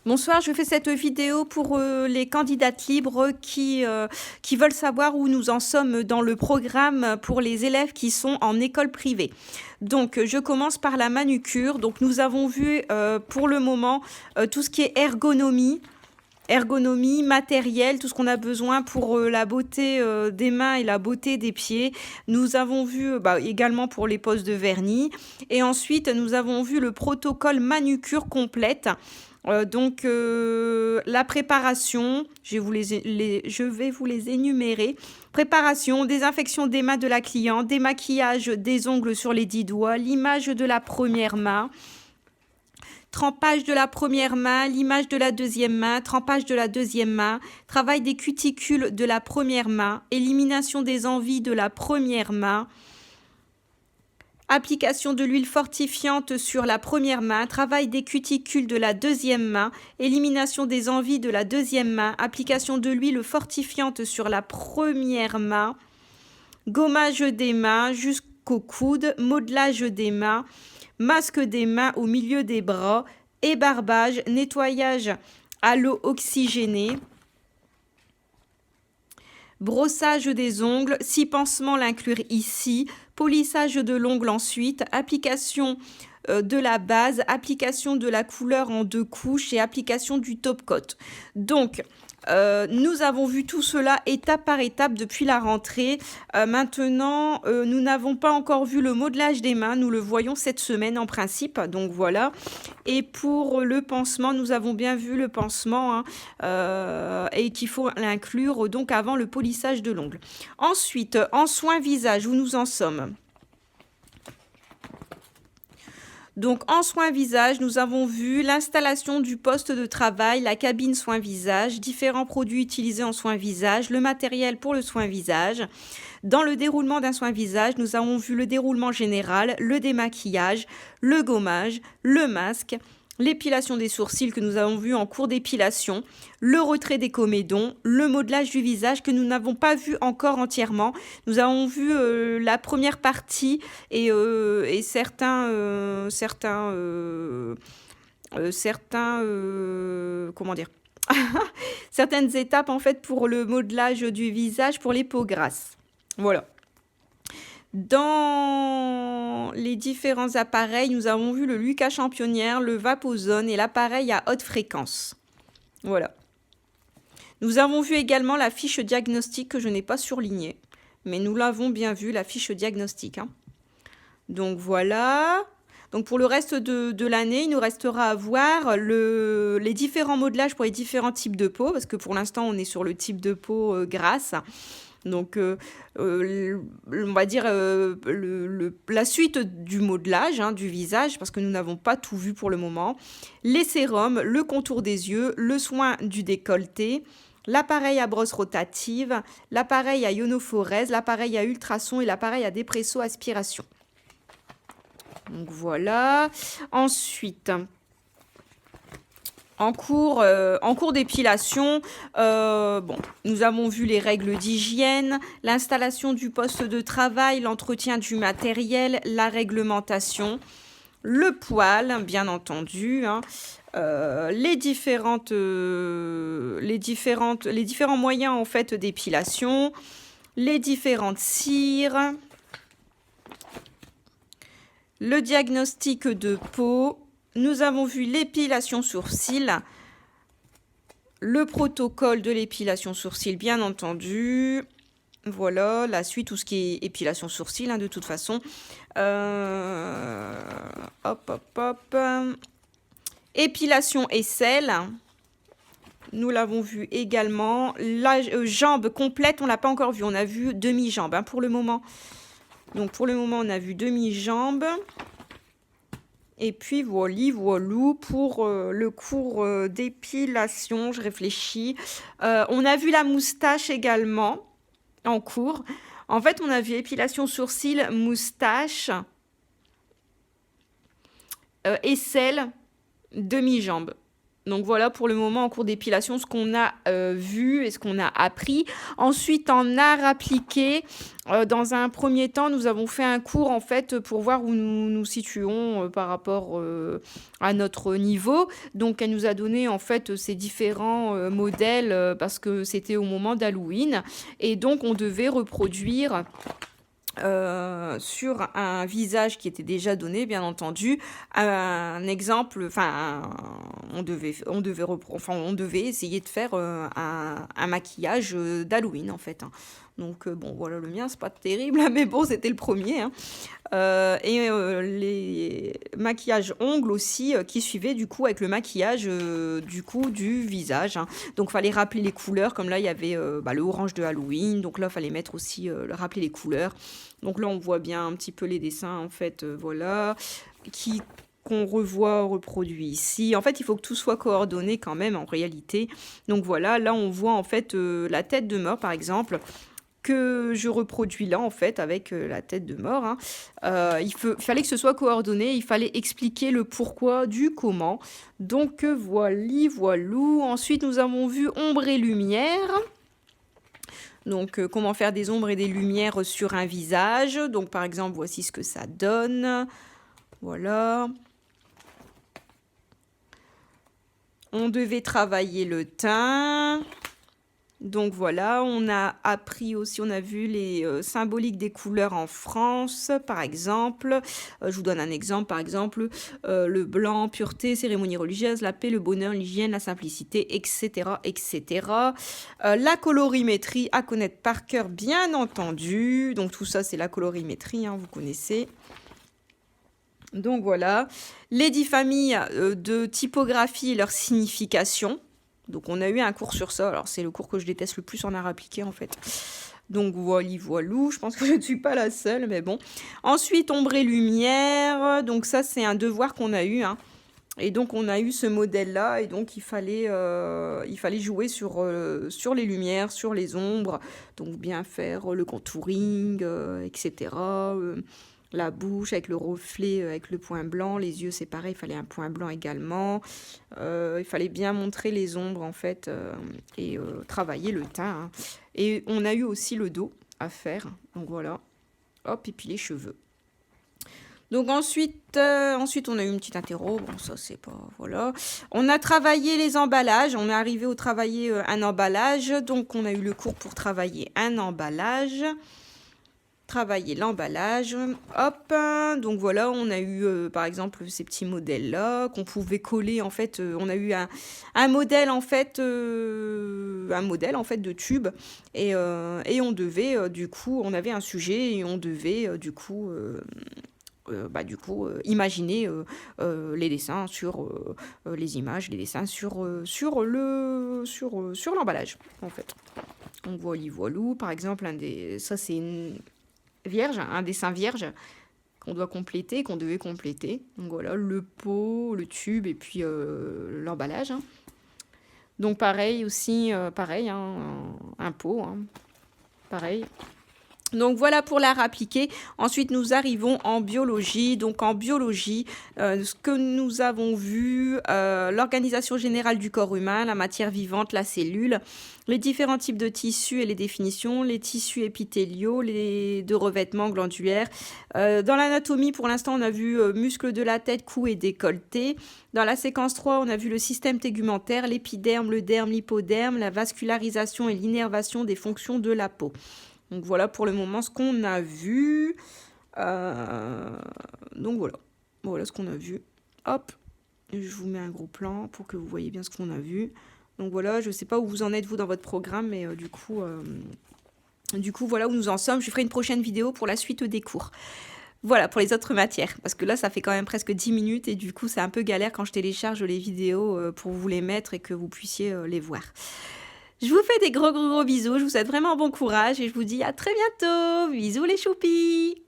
Bonsoir, je fais cette vidéo pour les candidates libres qui veulent savoir où nous en sommes dans le programme pour les élèves qui sont en école privée. Donc, je commence par la manucure. Donc, nous avons vu pour le moment tout ce qui est ergonomie, matériel, tout ce qu'on a besoin pour la beauté des mains et la beauté des pieds. Nous avons vu également pour les postes de vernis. Et ensuite, nous avons vu le protocole manucure complète. La préparation, je vais vous les énumérer. Préparation, désinfection des mains de la cliente, démaquillage des ongles sur les 10 doigts, l'image de la première main, trempage de la première main, l'image de la deuxième main, trempage de la deuxième main, travail des cuticules de la première main, élimination des envies de la première main, application de l'huile fortifiante sur la première main, travail des cuticules de la deuxième main, élimination des envies de la deuxième main, application de l'huile fortifiante sur la première main, gommage des mains jusqu'au coude, modelage des mains, masque des mains au milieu des bras, ébarbage, nettoyage à l'eau oxygénée, brossage des ongles, si pansement l'inclure ici, polissage de l'ongle ensuite, application de la base, application de la couleur en 2 couches et application du top coat. Donc, nous avons vu tout cela étape par étape depuis la rentrée. Maintenant, nous n'avons pas encore vu le modelage des mains. Nous le voyons cette semaine en principe. Donc voilà. Et pour le pansement, nous avons bien vu le pansement et qu'il faut l'inclure donc avant le polissage de l'ongle. Ensuite, en soins visage, où nous en sommes? Donc en soins visage, nous avons vu l'installation du poste de travail, la cabine soins visage, différents produits utilisés en soins visage, le matériel pour le soin visage. Dans le déroulement d'un soin visage, nous avons vu le déroulement général, le démaquillage, le gommage, le masque, l'épilation des sourcils que nous avons vu en cours d'épilation, le retrait des comédons, le modelage du visage que nous n'avons pas vu encore entièrement. Nous avons vu la première partie et certains comment dire certaines étapes en fait pour le modelage du visage pour les peaux grasses. Voilà. Dans les différents appareils, nous avons vu le Lucas Championnière, le Vapozone et l'appareil à haute fréquence. Voilà. Nous avons vu également la fiche diagnostic que je n'ai pas surlignée, mais nous l'avons bien vu, la fiche diagnostic. Donc voilà. Donc pour le reste de l'année, il nous restera à voir les différents modelages pour les différents types de peau, parce que pour l'instant, on est sur le type de peau grasse. Donc, on va dire la suite du modelage du visage, parce que nous n'avons pas tout vu pour le moment. Les sérums, le contour des yeux, le soin du décolleté, l'appareil à brosse rotative, l'appareil à ionophorèse, l'appareil à ultrasons et l'appareil à dépresso-aspiration. Donc voilà. Ensuite, en cours d'épilation, nous avons vu les règles d'hygiène, l'installation du poste de travail, l'entretien du matériel, la réglementation, le poil, bien entendu, les différents moyens en fait d'épilation, les différentes cires, le diagnostic de peau. Nous avons vu l'épilation sourcils, le protocole de l'épilation sourcils, bien entendu. Voilà, la suite, tout ce qui est épilation sourcils, de toute façon. Épilation aisselle, nous l'avons vu également. La jambe complète, on ne l'a pas encore vu. On a vu demi-jambe pour le moment. Donc pour le moment, on a vu demi-jambe. Et puis voilou pour le cours d'épilation, je réfléchis. On a vu la moustache également en cours. En fait, on a vu épilation sourcils, moustache, aisselle, demi-jambe. Donc voilà pour le moment en cours d'épilation ce qu'on a vu et ce qu'on a appris. Ensuite en art appliqué, dans un premier temps nous avons fait un cours en fait pour voir où nous nous situons par rapport à notre niveau. Donc elle nous a donné en fait ces différents modèles parce que c'était au moment d'Halloween et donc on devait reproduire sur un visage qui était déjà donné, bien entendu, un exemple, enfin, on devait essayer de faire un maquillage d'Halloween, en fait. Hein. Donc, bon, voilà, le mien, c'est pas terrible, mais bon, c'était le premier. Hein. Les maquillages ongles aussi qui suivaient du coup avec le maquillage du coup du visage. Hein. Donc fallait rappeler les couleurs, comme là il y avait le orange de Halloween, donc là fallait mettre aussi rappeler les couleurs. Donc là on voit bien un petit peu les dessins en fait, voilà, qu'on revoit reproduit ici. En fait, il faut que tout soit coordonné quand même en réalité. Donc voilà, là on voit en fait la tête de mort par exemple que je reproduis là en fait avec la tête de mort. Hein. Fallait que ce soit coordonné, il fallait expliquer le pourquoi du comment. Donc voilou. Ensuite nous avons vu ombre et lumière. Donc comment faire des ombres et des lumières sur un visage. Donc par exemple voici ce que ça donne. Voilà. On devait travailler le teint. Donc voilà, on a appris aussi, on a vu les symboliques des couleurs en France, par exemple. Je vous donne un exemple, par exemple, le blanc, pureté, cérémonie religieuse, la paix, le bonheur, l'hygiène, la simplicité, etc. etc. La colorimétrie à connaître par cœur, bien entendu. Donc tout ça, c'est la colorimétrie, hein, vous connaissez. Donc voilà, les 10 familles de typographie et leur signification. Donc on a eu un cours sur ça, alors c'est le cours que je déteste le plus en art appliqué en fait. Donc voilou, je pense que je ne suis pas la seule, mais bon. Ensuite, ombre et lumière, donc ça c'est un devoir qu'on a eu. Hein. Et donc on a eu ce modèle-là, et donc il fallait jouer sur les lumières, sur les ombres, donc bien faire le contouring, etc. La bouche avec le reflet, avec le point blanc, les yeux c'est pareil, il fallait un point blanc également. Il fallait bien montrer les ombres en fait et travailler le teint. Hein. Et on a eu aussi le dos à faire, donc voilà. Hop, et puis les cheveux. Donc ensuite on a eu une petite interro, bon ça c'est pas, voilà. On a travaillé les emballages, on est arrivé au travailler un emballage, donc on a eu le cours pour travailler un emballage. Travailler l'emballage, hop, donc voilà, on a eu par exemple ces petits modèles là qu'on pouvait coller en fait, on a eu un modèle en fait de tube et on devait du coup, on avait un sujet et on devait du coup imaginer les dessins sur les images, les dessins sur l'emballage en fait. Donc voilou, par exemple, ça c'est une vierge, un dessin vierge qu'on doit compléter, qu'on devait compléter. Donc voilà, le pot, le tube et puis l'emballage. Hein. Donc pareil aussi, hein, un pot, hein, pareil. Donc voilà pour l'art appliqué. Ensuite, nous arrivons en biologie. Donc en biologie, ce que nous avons vu, l'organisation générale du corps humain, la matière vivante, la cellule, les différents types de tissus et les définitions, les tissus épithéliaux, les de revêtements glandulaires. Dans l'anatomie, pour l'instant, on a vu muscles de la tête, cou et décolleté. Dans la séquence 3, on a vu le système tégumentaire, l'épiderme, le derme, l'hypoderme, la vascularisation et l'innervation des fonctions de la peau. Donc voilà pour le moment ce qu'on a vu. Donc voilà ce qu'on a vu. Hop, je vous mets un gros plan pour que vous voyez bien ce qu'on a vu. Donc voilà, je ne sais pas où vous en êtes vous dans votre programme, mais du coup voilà où nous en sommes. Je ferai une prochaine vidéo pour la suite des cours. Voilà, pour les autres matières. Parce que là, ça fait quand même presque 10 minutes et du coup, c'est un peu galère quand je télécharge les vidéos pour vous les mettre et que vous puissiez les voir. Je vous fais des gros bisous, je vous souhaite vraiment bon courage et je vous dis à très bientôt. Bisous les choupis!